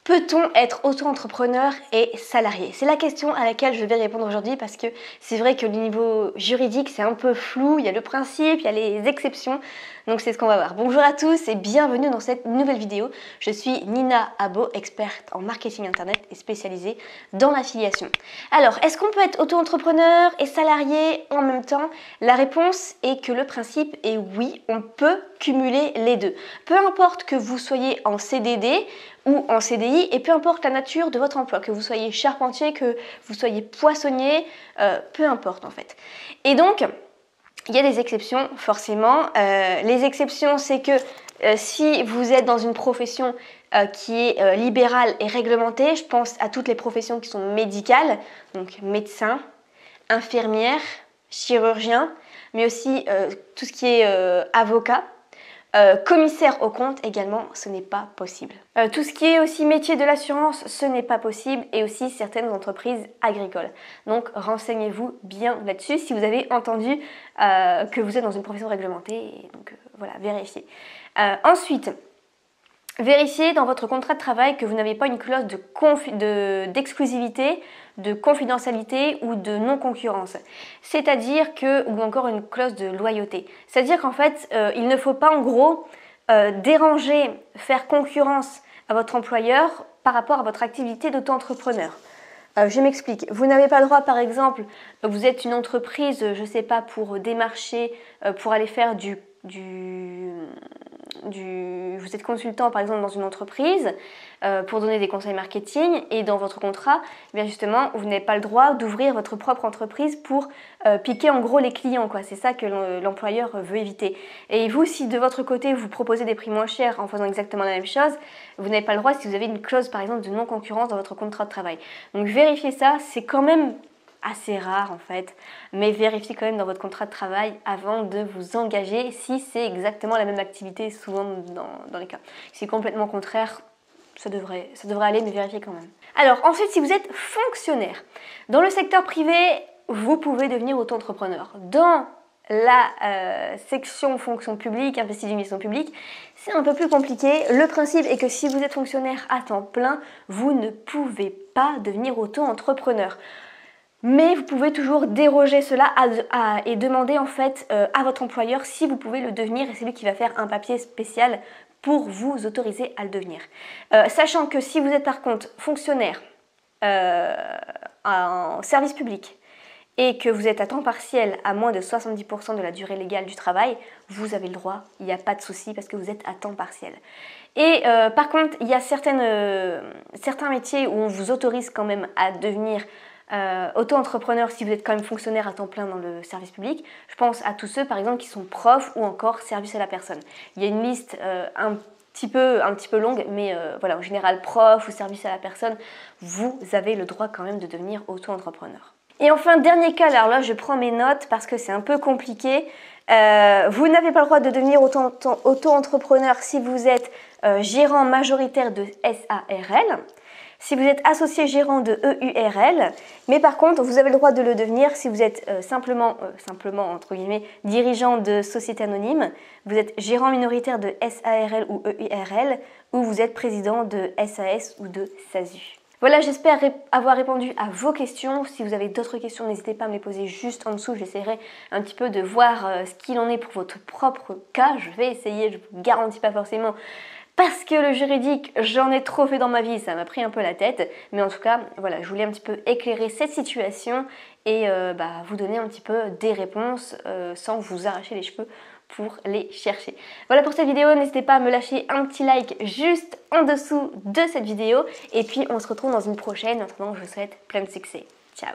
Peut-on être auto-entrepreneur et salarié? C'est la question à laquelle je vais répondre aujourd'hui parce que c'est vrai que le niveau juridique c'est un peu flou, il y a le principe, il y a les exceptions, donc c'est ce qu'on va voir. Bonjour à tous et bienvenue dans cette nouvelle vidéo. Je suis Nina Abo, experte en marketing internet et spécialisée dans l'affiliation. Alors, est-ce qu'on peut être auto-entrepreneur et salarié en même temps? La réponse est que le principe est oui, on peut cumuler les deux. Peu importe que vous soyez en CDD ou en CDI et peu importe la nature de votre emploi, que vous soyez charpentier, que vous soyez poissonnier, peu importe en fait. Et donc, il y a des exceptions forcément. Les exceptions, c'est que si vous êtes dans une profession qui est libérale et réglementée, je pense à toutes les professions qui sont médicales, donc médecin, infirmière, chirurgien, mais aussi tout ce qui est avocat. Commissaire aux comptes également, ce n'est pas possible. Tout ce qui est aussi métier de l'assurance, ce n'est pas possible et aussi certaines entreprises agricoles. Donc renseignez-vous bien là-dessus si vous avez entendu que vous êtes dans une profession réglementée. Et donc voilà, vérifiez. Ensuite, vérifiez dans votre contrat de travail que vous n'avez pas une clause d'exclusivité, de confidentialité ou de non-concurrence. C'est-à-dire que, ou encore une clause de loyauté. C'est-à-dire qu'en fait, il ne faut pas en gros déranger, faire concurrence à votre employeur par rapport à votre activité d'auto-entrepreneur. Je m'explique. Vous n'avez pas le droit, par exemple, vous êtes une entreprise, je ne sais pas, pour démarcher, pour aller faire vous êtes consultant par exemple dans une entreprise pour donner des conseils marketing et dans votre contrat, eh bien justement vous n'avez pas le droit d'ouvrir votre propre entreprise pour piquer en gros les clients quoi. C'est ça que l'employeur veut éviter. Et vous, si de votre côté vous proposez des prix moins chers en faisant exactement la même chose, vous n'avez pas le droit si vous avez une clause par exemple de non-concurrence dans votre contrat de travail. Donc vérifiez ça, c'est quand même assez rare en fait, mais vérifiez quand même dans votre contrat de travail avant de vous engager si c'est exactement la même activité, souvent dans les cas. Si c'est complètement contraire, ça devrait aller, mais vérifiez quand même. Alors ensuite, si vous êtes fonctionnaire, dans le secteur privé, vous pouvez devenir auto-entrepreneur. Dans la section fonction publique, investie d'une mission publique, c'est un peu plus compliqué. Le principe est que si vous êtes fonctionnaire à temps plein, vous ne pouvez pas devenir auto-entrepreneur. Mais vous pouvez toujours déroger cela et demander en fait à votre employeur si vous pouvez le devenir et c'est lui qui va faire un papier spécial pour vous autoriser à le devenir. Sachant que si vous êtes par contre fonctionnaire en service public et que vous êtes à temps partiel à moins de 70% de la durée légale du travail, vous avez le droit, il n'y a pas de souci parce que vous êtes à temps partiel. Et par contre, il y a certains métiers où on vous autorise quand même à devenir auto-entrepreneur si vous êtes quand même fonctionnaire à temps plein dans le service public. Je pense à tous ceux par exemple qui sont profs ou encore service à la personne. Il y a une liste un petit peu longue, mais voilà, en général prof ou service à la personne, vous avez le droit quand même de devenir auto-entrepreneur. Et enfin, dernier cas, alors là je prends mes notes parce que c'est un peu compliqué. Vous n'avez pas le droit de devenir auto-entrepreneur si vous êtes gérant majoritaire de SARL. Si vous êtes associé gérant de EURL, mais par contre, vous avez le droit de le devenir si vous êtes simplement entre guillemets, dirigeant de société anonyme, vous êtes gérant minoritaire de SARL ou EURL, ou vous êtes président de SAS ou de SASU. Voilà, j'espère avoir répondu à vos questions. Si vous avez d'autres questions, n'hésitez pas à me les poser juste en dessous. J'essaierai un petit peu de voir ce qu'il en est pour votre propre cas. Je vais essayer, je ne vous garantis pas forcément. Parce que le juridique, j'en ai trop fait dans ma vie, ça m'a pris un peu la tête. Mais en tout cas, voilà, je voulais un petit peu éclairer cette situation et vous donner un petit peu des réponses sans vous arracher les cheveux pour les chercher. Voilà pour cette vidéo, n'hésitez pas à me lâcher un petit like juste en dessous de cette vidéo. Et puis on se retrouve dans une prochaine. En attendant, je vous souhaite plein de succès. Ciao!